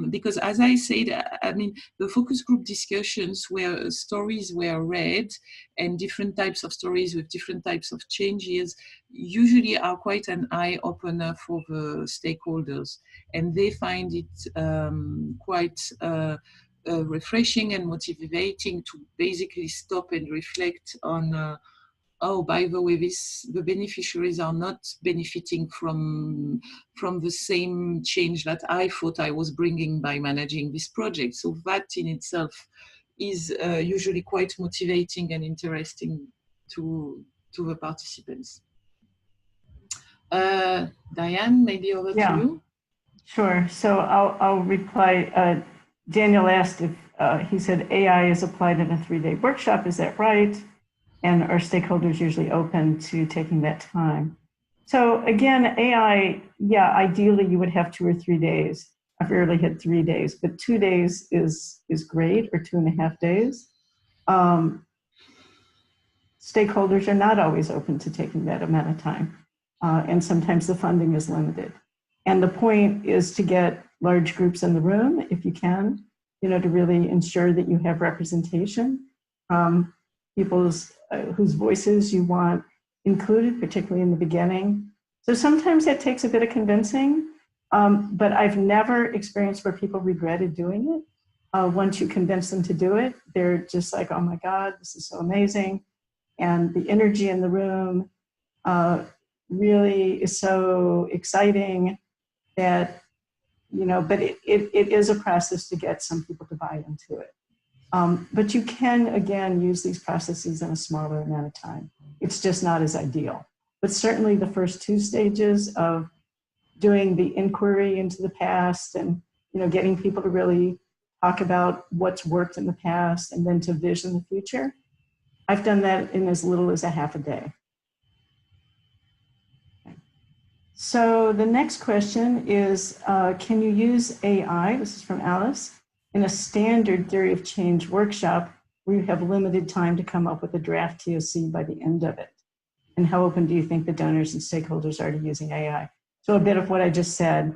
Because as I said, I mean, the focus group discussions where stories were read and different types of stories with different types of changes usually are quite an eye-opener for the stakeholders. And they find it quite refreshing and motivating to basically stop and reflect on oh, by the way, the beneficiaries are not benefiting from the same change that I thought I was bringing by managing this project. So that in itself is usually quite motivating and interesting to the participants. Diane, maybe over to you. Sure. So I'll reply. Daniel asked if he said AI is applied in a 3-day workshop. Is that right? And are stakeholders usually open to taking that time? So again, AI, yeah, ideally you would have 2 or 3 days. I've rarely had 3 days, but 2 days is great, or 2.5 days. Stakeholders are not always open to taking that amount of time. And sometimes the funding is limited. And the point is to get large groups in the room, if you can, you know, to really ensure that you have representation. People's whose voices you want included, particularly in the beginning. So sometimes it takes a bit of convincing, but I've never experienced where people regretted doing it. Once you convince them to do it, they're just like, oh my God, this is so amazing. And the energy in the room really is so exciting that, you know, but it is a process to get some people to buy into it. But you can, again, use these processes in a smaller amount of time. It's just not as ideal. But certainly the first 2 stages of doing the inquiry into the past and, you know, getting people to really talk about what's worked in the past and then to vision the future. I've done that in as little as a half a day. Okay. So the next question is, can you use AI, this is from Alice, in a standard theory of change workshop where you have limited time to come up with a draft TOC by the end of it? And how open do you think the donors and stakeholders are to using AI? So a bit of what I just said,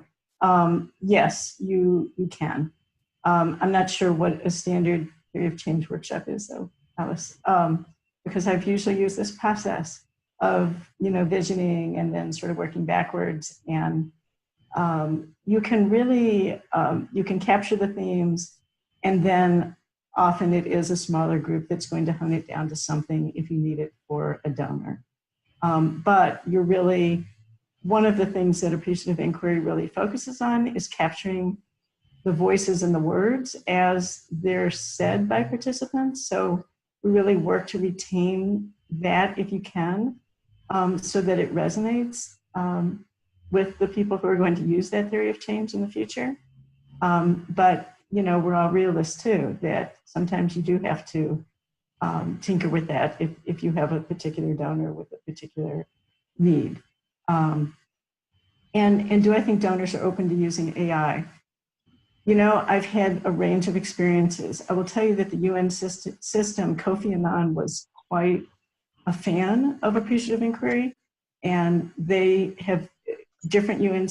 yes, you can. I'm not sure what a standard theory of change workshop is though, Alice, because I've usually used this process of, you know, visioning and then sort of working backwards. And you can really, you can capture the themes, and then often it is a smaller group that's going to hunt it down to something if you need it for a donor. But you're really, one of the things that Appreciative Inquiry really focuses on is capturing the voices and the words as they're said by participants. So we really work to retain that if you can, so that it resonates with the people who are going to use that theory of change in the future. But, you know, we're all realists too, that sometimes you do have to tinker with that if you have a particular donor with a particular need. And do I think donors are open to using AI? You know, I've had a range of experiences. I will tell you that the UN system, Kofi Annan was quite a fan of Appreciative Inquiry, and they have, different UN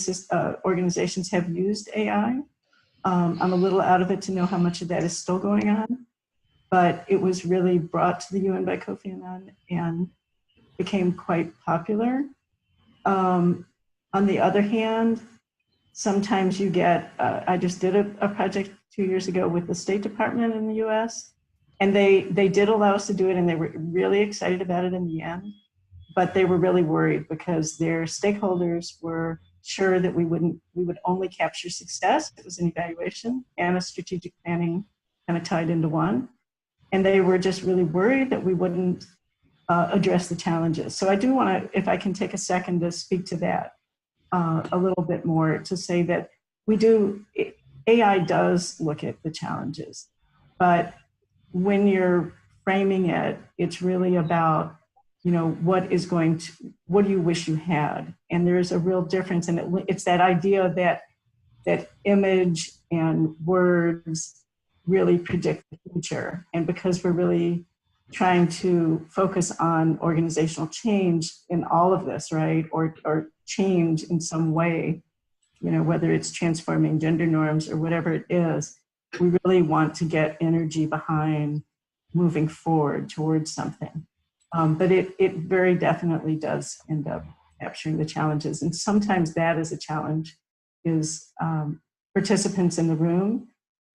organizations have used AI. I'm a little out of it to know how much of that is still going on, but it was really brought to the UN by Kofi Annan and became quite popular. On the other hand, sometimes you get, I just did a project 2 years ago with the State Department in the US, and they did allow us to do it, and they were really excited about it in the end, but they were really worried because their stakeholders were sure that we would only capture success. It was an evaluation and a strategic planning kind of tied into one. And they were just really worried that we wouldn't address the challenges. So I do want to, if I can take a second to speak to that a little bit more, to say that we do, AI does look at the challenges, but when you're framing it, it's really about, you know, what do you wish you had? And there's a real difference, and it's that idea that image and words really predict the future. And because we're really trying to focus on organizational change in all of this, right? Or change in some way, you know, whether it's transforming gender norms or whatever it is, we really want to get energy behind moving forward towards something. But it very definitely does end up capturing the challenges. And sometimes that is a challenge, is participants in the room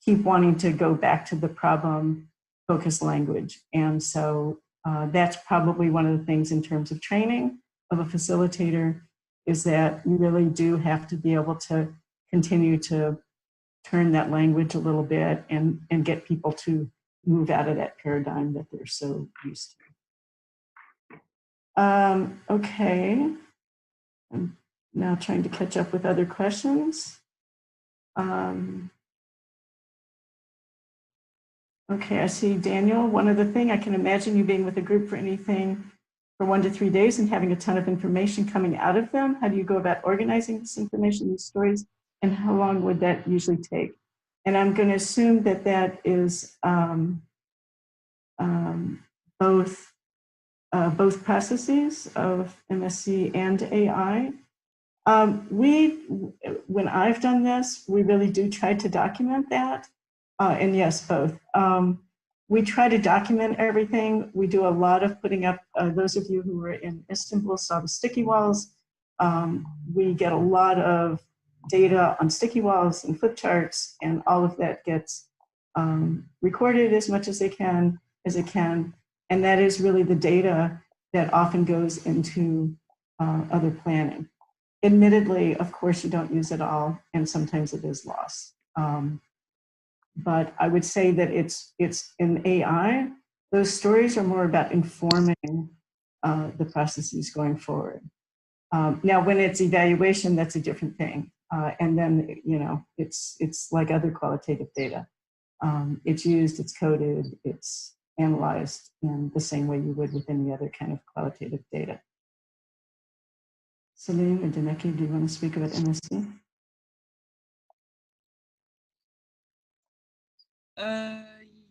keep wanting to go back to the problem-focused language. And so that's probably one of the things in terms of training of a facilitator, is that you really do have to be able to continue to turn that language a little bit and get people to move out of that paradigm that they're so used to. Okay, I'm now trying to catch up with other questions. Okay, I see Daniel. One other thing, I can imagine you being with a group for anything for 1 to 3 days and having a ton of information coming out of them. How do you go about organizing this information, these stories, and how long would that usually take? And I'm going to assume that that is both processes of MSc and AI. When I've done this, we really do try to document that. And yes, both. We try to document everything. We do a lot of putting up, those of you who were in Istanbul saw the sticky walls. We get a lot of data on sticky walls and flip charts, and all of that gets recorded as much as it can. And that is really the data that often goes into other planning. Admittedly, of course, you don't use it all, and sometimes it is lost. But I would say that it's in AI, those stories are more about informing the processes going forward. Now, when it's evaluation, that's a different thing. And then, you know, it's like other qualitative data. It's used, it's coded, it's analyzed in the same way you would with any other kind of qualitative data. Celine or Dieneke, do you want to speak about MSc?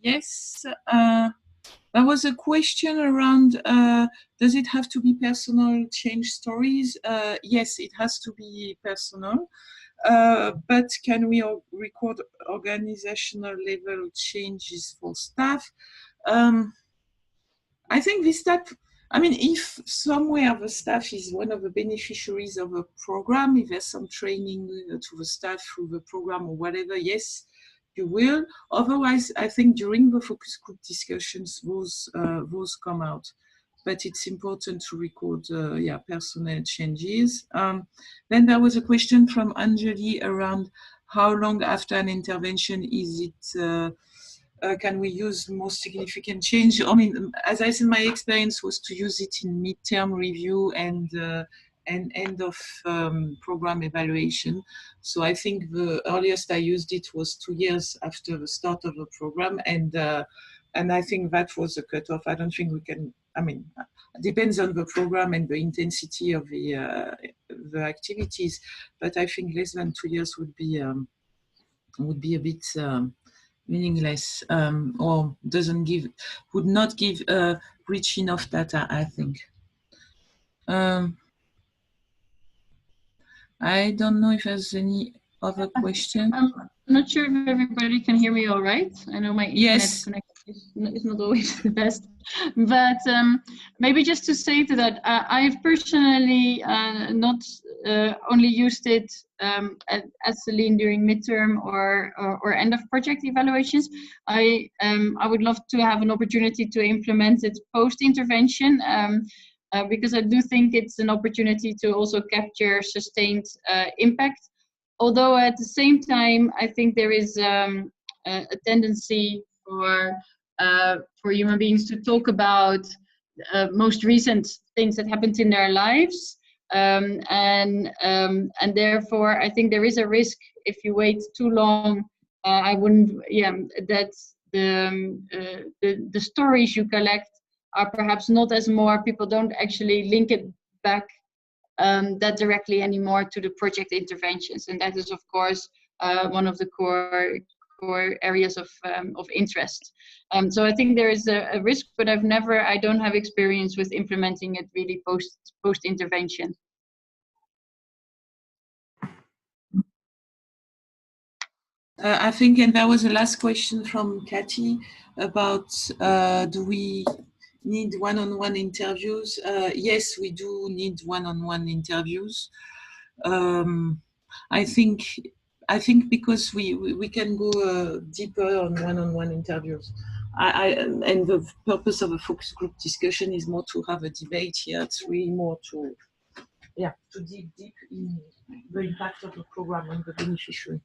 Yes. There was a question around, does it have to be personal change stories? Yes, it has to be personal. But can we record organizational level changes for staff? I think this type, I mean, if somewhere the staff is one of the beneficiaries of a program, if there's some training to the staff through the program or whatever, yes, you will. Otherwise, I think during the focus group discussions, those come out. But it's important to record, personnel changes. Then there was a question from Anjali around how long after an intervention is it, can we use most significant change? I mean, as I said, my experience was to use it in midterm review and end of program evaluation. So I think the earliest I used it was 2 years after the start of the program, and I think that was the cutoff. I don't think we can. I mean, it depends on the program and the intensity of the activities, but I think less than 2 years would be a bit meaningless, or would not give rich enough data, I think. I don't know if there's any other question. I'm not sure if everybody can hear me all right. I know my internet connection is not always the best, but maybe just to say to that, I've personally not only used it as Celine during midterm or end of project evaluations. I would love to have an opportunity to implement it post-intervention. Because I do think it's an opportunity to also capture sustained impact. Although at the same time, I think there is a tendency for human beings to talk about most recent things that happened in their lives, and therefore I think there is a risk if you wait too long. I wouldn't. Yeah, that the stories you collect are perhaps not as more, people don't actually link it back that directly anymore to the project interventions. And that is, of course, one of the core areas of interest. So I think there is a risk, but I don't have experience with implementing it really post intervention. I think, and that was the last question from Kathy about do we need one-on-one interviews? Yes, we do need one-on-one interviews. I think because we can go deeper on one-on-one interviews. And the purpose of a focus group discussion is more to have a debate here. It's really more to dig deep in the impact of the program on the beneficiary.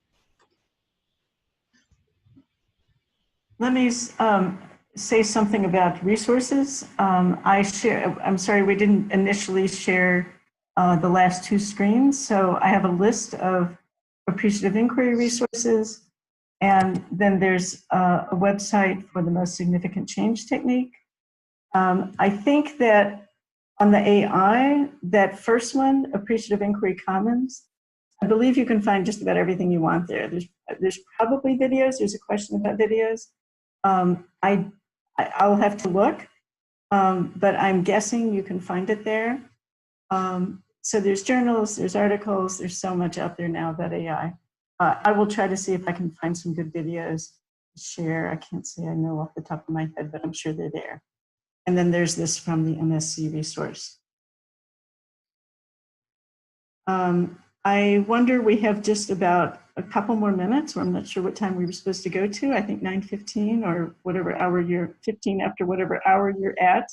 Let me say something about resources. I'm sorry, we didn't initially share the last 2 screens. So I have a list of Appreciative Inquiry resources, and then there's a website for the most significant change technique. I think that on the AI, that first one, Appreciative Inquiry Commons, I believe you can find just about everything you want there. There's probably videos. There's a question about videos. I'll have to look, but I'm guessing you can find it there. So there's journals, there's articles, there's so much out there now about AI. I will try to see if I can find some good videos to share. I can't say I know off the top of my head, but I'm sure they're there. And then there's this from the MSc resource. I wonder, we have just about a couple more minutes, or I'm not sure what time we were supposed to go to. I think 9:15 or whatever hour 15 after whatever hour you're at.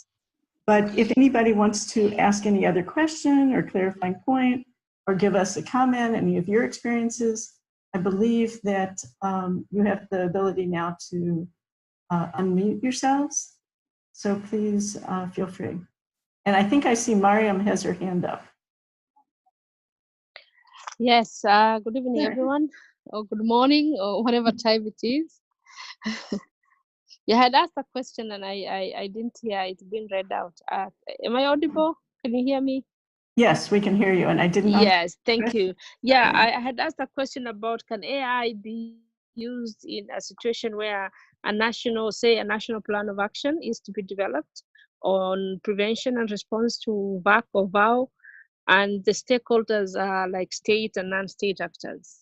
But if anybody wants to ask any other question or clarifying point or give us a comment, any of your experiences, I believe that you have the ability now to unmute yourselves. So please feel free. And I think I see Mariam has her hand up. Yes, good evening, everyone, or good morning, or whatever time it is. You had asked a question and I didn't hear it being read out. Am I audible? Can you hear me? Yes, we can hear you, and I didn't. Yes, thank you. Yeah, I had asked a question about, can AI be used in a situation where a national plan of action is to be developed on prevention and response to VAC or VOW, and the stakeholders are like state and non-state actors.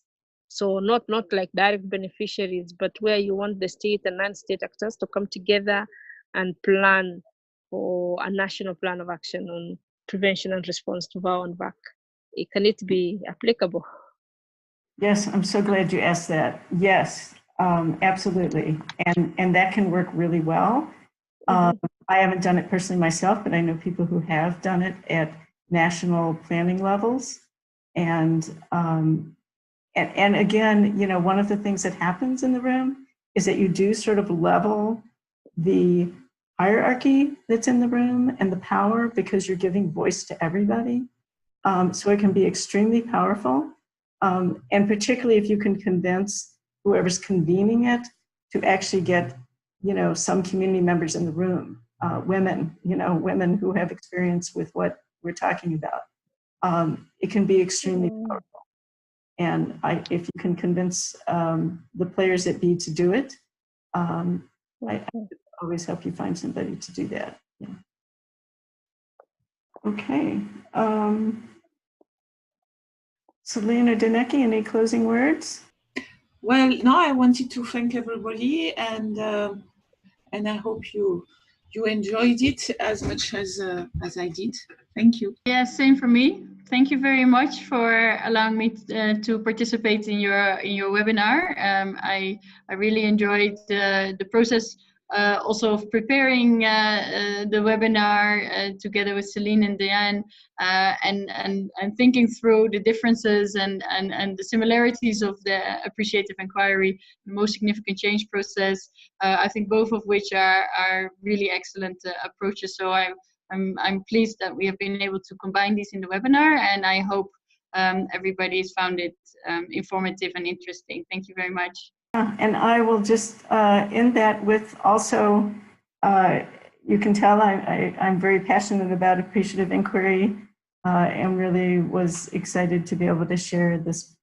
So not like direct beneficiaries, but where you want the state and non-state actors to come together and plan for a national plan of action on prevention and response to VOW and VAC. Can it be applicable? Yes, I'm so glad you asked that. Yes, absolutely. And that can work really well. I haven't done it personally myself, but I know people who have done it at national planning levels. And again, you know, one of the things that happens in the room is that you do sort of level the hierarchy that's in the room and the power, because you're giving voice to everybody. So it can be extremely powerful. And particularly if you can convince whoever's convening it to actually get, you know, some community members in the room, women who have experience with what we're talking about. It can be extremely powerful. And if you can convince the players that be to do it, I always help you find somebody to do that. Yeah. Okay. Celine or Dieneke, any closing words? Well, no, I wanted to thank everybody, and I hope you enjoyed it as much as I did. Thank you. Yeah, same for me. Thank you very much for allowing me to participate in your webinar. I really enjoyed the process also of preparing the webinar together with Celine and Diane, and thinking through the differences and the similarities of the Appreciative Inquiry, the most significant change process. I think both of which are really excellent approaches. So I'm pleased that we have been able to combine these in the webinar, and I hope everybody's found it informative and interesting. Thank you very much. And I will just end that with also, you can tell I'm very passionate about appreciative inquiry, and really was excited to be able to share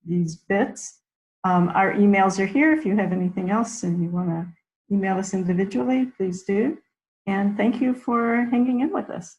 these bits. Our emails are here. If you have anything else and you want to email us individually, please do. And thank you for hanging in with us.